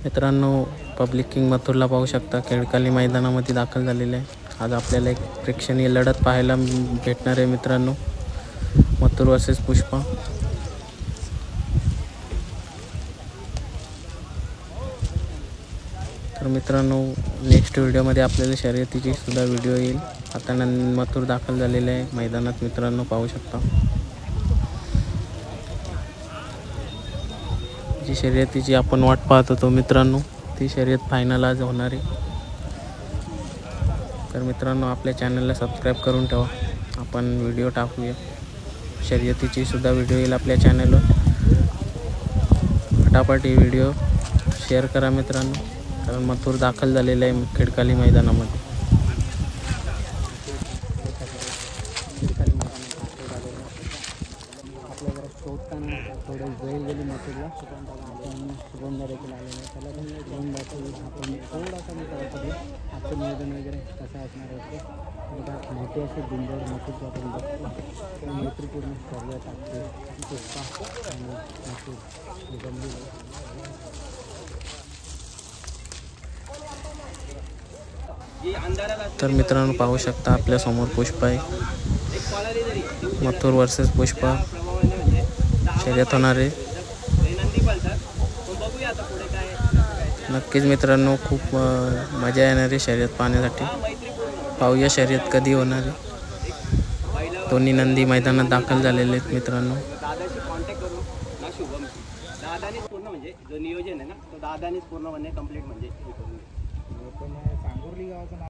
मित्रांनो, public king मथुरला पाहू शकता खेळकाली मैदानामध्ये दाखल झालेले आहे। आज आपल्याला एक प्रेक्षणीय लढत पाहायला भेटणार आहे मित्रांनो, मथुर वर्सेस पुष्पा। तर मित्रांनो, नेक्स्ट व्हिडिओमध्ये आपल्याला शर्यतीची सुद्धा व्हिडिओ येईल। आता मथुर दाखल झालेले आहे मैदानात मित्रांनो, पाहू शकता। जी शर्यतीची आपण वाट पाहत होतो मित्रांनो, ती शर्यत फायनल आज होणार आहे। तर मित्रांनो, आपल्या चॅनलला सबस्क्राईब करून ठेवा, आपण व्हिडिओ टाकूया। शर्यतीची सुद्धा व्हिडिओ येईल आपल्या चॅनलवर। फटाफट ही व्हिडिओ शेअर करा मित्रांनो, कारण मथुर दाखल झालेलं आहे खेळकाली मैदानामध्ये। थोडं वेळ गेली मथुरला, आपण शुभमला देखील आलेलं आहे। त्याला पण घेऊन जातो आपण थोडासा आजचं नियोजन वगैरे कसं असणार आहे। मोठी अशी बिंदोड मथुरची आपण बघतो, मैत्रीपूर्ण शर्यत असते पुष्पा आणि मथुर जमली। तर मित्रांनो, पाहू शकता आपल्या समोर पुष्पा आहे, मथुर वर्सेस पुष्पा शर्यत होणार आहे। नक्कीच मित्रांनो, खूप मजा येणार आहे शर्यत पाहण्यासाठी। पाहूया शर्यत कधी होणार आहे। दोन्ही नंदी मैदानात दाखल झालेले आहेत मित्रांनो। दादानीच पूर्ण म्हणजे जो नियोजन आहे ना, तो दादानीच पूर्ण म्हणजे कंप्लीट म्हणजे